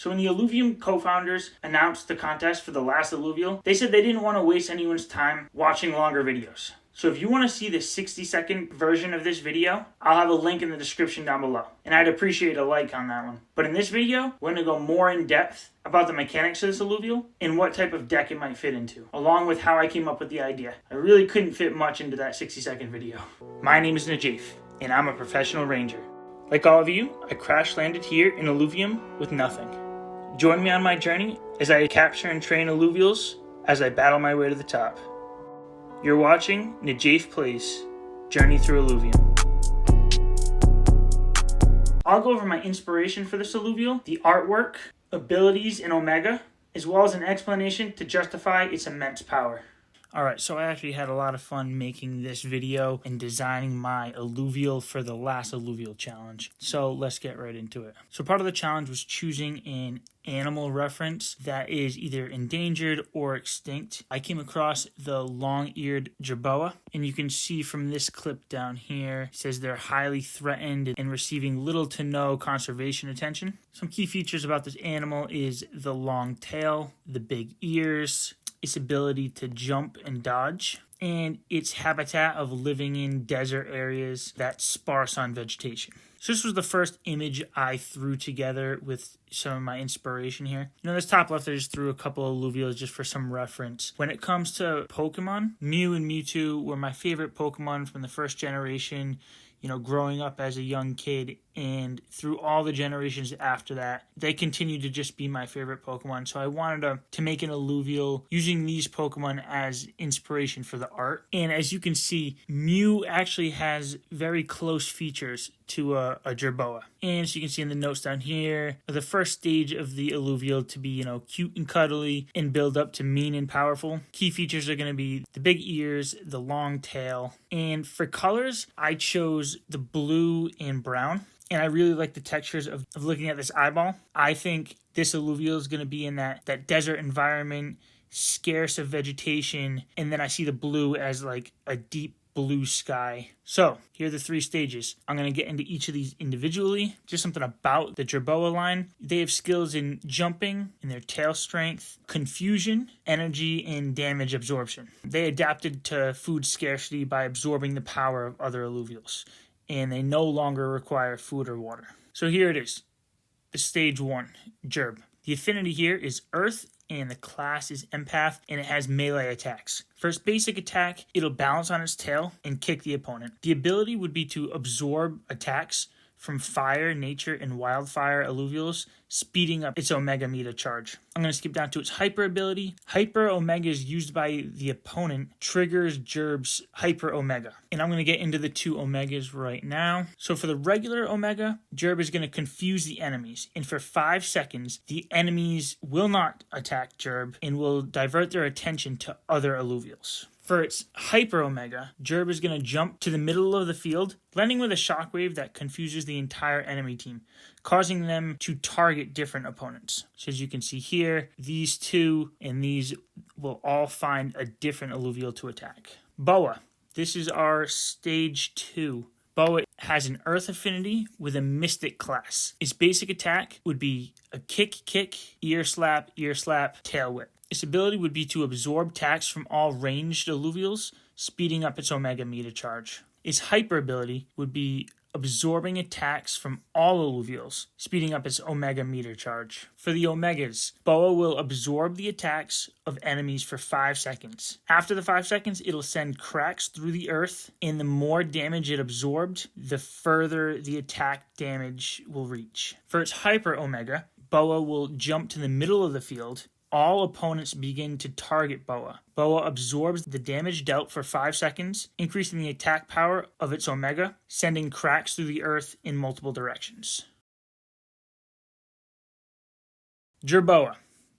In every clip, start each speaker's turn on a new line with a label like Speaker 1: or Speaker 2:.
Speaker 1: So when the Illuvium co-founders announced the contest for the last Illuvial, they said they didn't want to waste anyone's time watching longer videos. So if you want to see the 60-second version of this video, I'll have a link in the description down below. And I'd appreciate a like on that one. But in this video, we're going to go more in depth about the mechanics of this Illuvial and what type of deck it might fit into, along with how I came up with the idea. I really couldn't fit much into that 60-second video. My name is Najaf, and I'm a professional ranger. Like all of you, I crash landed here in Illuvium with nothing. Join me on my journey as I capture and train Illuvials as I battle my way to the top. You're watching Najaf Plays Journey Through Illuvium. I'll go over my inspiration for this Illuvial, the artwork, abilities in Omega, as well as an explanation to justify its immense power. Alright, so I actually had a lot of fun making this video and designing my Illuvial for the last Illuvial challenge. So let's get right into it. So part of the challenge was choosing an animal reference that is either endangered or extinct. I came across the Long-Eared Jerboa, and you can see from this clip down here, it says they're highly threatened and receiving little to no conservation attention. Some key features about this animal is the long tail, the big ears, its ability to jump and dodge, and its habitat of living in desert areas that's sparse on vegetation. So this was the first image I threw together with some of my inspiration here. This top left, I just threw a couple of Illuvials just for some reference. When it comes to Pokemon, Mew and Mewtwo were my favorite Pokemon from the first generation, growing up as a young kid, and through all the generations after that, they continue to just be my favorite Pokemon. So I wanted to make an Illuvial using these Pokemon as inspiration for the art. And as you can see, Mew actually has very close features to a Gerboa. And so you can see in the notes down here, the first stage of the Illuvial to be, cute and cuddly and build up to mean and powerful. Key features are going to be the big ears, the long tail. And for colors, I chose the blue and brown. And I really like the textures of looking at this eyeball. I think this Illuvial is going to be in that desert environment, scarce of vegetation, and then I see the blue as like a deep blue sky. So here are the three stages. I'm going to get into each of these individually. Just something about the Gerboa line. They have skills in jumping, in their tail strength, confusion, energy, and damage absorption. They adapted to food scarcity by absorbing the power of other Illuvials, and they no longer require food or water. So here it is, the stage 1, Gerb. The affinity here is Earth, and the class is Empath, and it has melee attacks. For its basic attack, it'll balance on its tail and kick the opponent. The ability would be to absorb attacks from fire, nature, and wildfire Illuvials, speeding up its Omega Meta charge. I'm going to skip down to its Hyper ability. Hyper Omega is used by the opponent, triggers Gerb's Hyper Omega. And I'm going to get into the two Omegas right now. So for the regular Omega, Gerb is going to confuse the enemies. And for 5 seconds, the enemies will not attack Gerb and will divert their attention to other Illuvials. For its Hyper Omega, Gerb is going to jump to the middle of the field, landing with a shockwave that confuses the entire enemy team, causing them to target different opponents. So as you can see here, these two and these will all find a different Illuvial to attack. Boa. This is our stage 2. Boa has an Earth affinity with a Mystic class. Its basic attack would be a kick, ear slap, tail whip. Its ability would be to absorb attacks from all ranged Illuvials, speeding up its Omega Meta charge. Its Hyper ability would be absorbing attacks from all Illuvials, speeding up its Omega Meter charge. For the Omegas, Boa will absorb the attacks of enemies for 5 seconds. After the 5 seconds, it'll send cracks through the earth, and the more damage it absorbed, the further the attack damage will reach. For its Hyper Omega, Boa will jump to the middle of the field. All opponents begin to target Boa. Boa absorbs the damage dealt for 5 seconds, increasing the attack power of its Omega, sending cracks through the earth in multiple directions. Gerboa.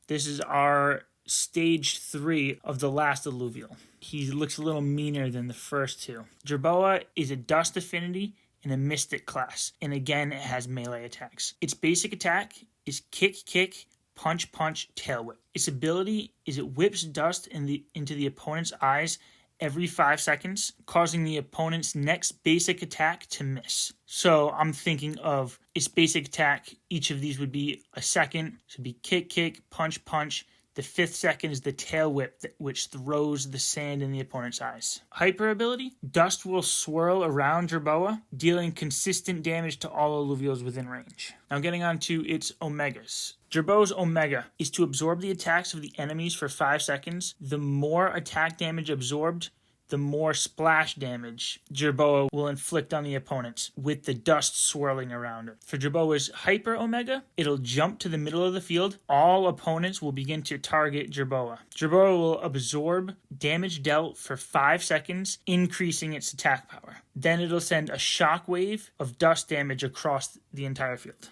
Speaker 1: This is our stage 3 of the last Illuvial. He looks a little meaner than the first two. Gerboa is a dust affinity in a Mystic class, and again it has melee attacks. Its basic attack is kick, punch, tail whip. Its ability is it whips dust into the opponent's eyes every 5 seconds, causing the opponent's next basic attack to miss. So I'm thinking of its basic attack. Each of these would be a second. So it'd be kick, kick, punch, punch. The 5th second is the tail whip, which throws the sand in the opponent's eyes. Hyper ability, dust will swirl around Gerboa, dealing consistent damage to all alluvials within range. Now getting on to its omegas. Gerboa's omega is to absorb the attacks of the enemies for 5 seconds. The more attack damage absorbed, the more splash damage Gerboa will inflict on the opponents with the dust swirling around it. For Gerboa's Hyper Omega, it'll jump to the middle of the field. All opponents will begin to target Gerboa. Gerboa will absorb damage dealt for 5 seconds, increasing its attack power. Then it'll send a shockwave of dust damage across the entire field.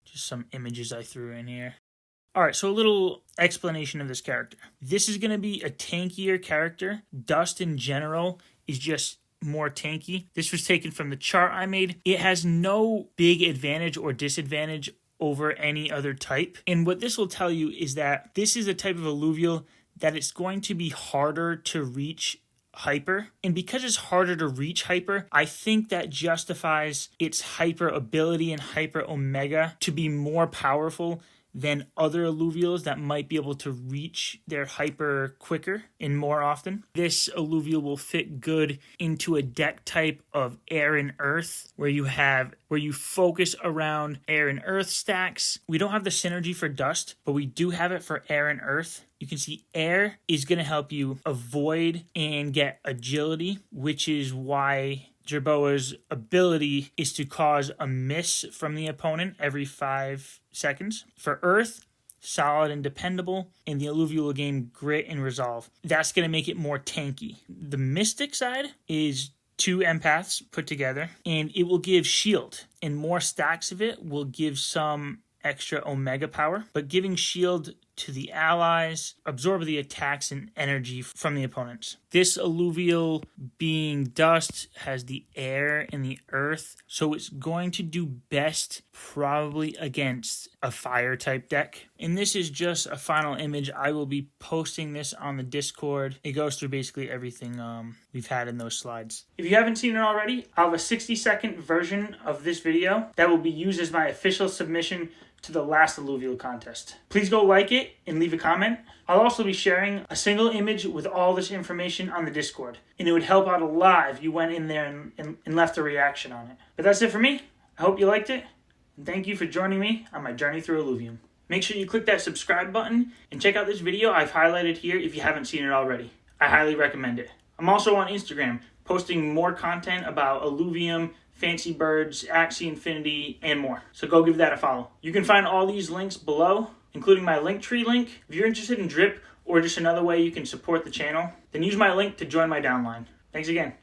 Speaker 1: Just some images I threw in here. Alright, so a little explanation of this character. This is going to be a tankier character. Dust in general is just more tanky. This was taken from the chart I made. It has no big advantage or disadvantage over any other type. And what this will tell you is that this is a type of alluvial that it's going to be harder to reach hyper. And because it's harder to reach hyper, I think that justifies its hyper ability and hyper omega to be more powerful than other alluvials that might be able to reach their hyper quicker and more often. This alluvial will fit good into a deck type of air and earth where you focus around air and earth stacks. We don't have the synergy for dust, but we do have it for air and earth. You can see air is going to help you avoid and get agility, which is why Gerboa's ability is to cause a miss from the opponent every 5 seconds. For Earth, solid and dependable, and the alluvial will gain grit and resolve. That's going to make it more tanky. The Mystic side is 2 empaths put together, and it will give shield, and more stacks of it will give some extra omega power, but giving shield to the allies, absorb the attacks and energy from the opponents. This alluvial, being dust, has the air and the earth, so it's going to do best probably against a fire type deck. And this is just a final image. I will be posting this on the Discord. It goes through basically everything we've had in those slides. If you haven't seen it already, I'll have a 60-second version of this video that will be used as my official submission to the last alluvial contest. Please go like it and leave a comment. I'll also be sharing a single image with all this information on the Discord, and it would help out a lot if you went in there and left a reaction on it. But that's it for me. I hope you liked it, and thank you for joining me on my journey through Illuvium. Make sure you click that subscribe button and check out this video I've highlighted here if you haven't seen it already. I highly recommend it. I'm also on Instagram, posting more content about Illuvium, Fancy Birds, Axie Infinity, and more. So go give that a follow. You can find all these links below, including my Linktree link. If you're interested in Drip or just another way you can support the channel, then use my link to join my downline. Thanks again.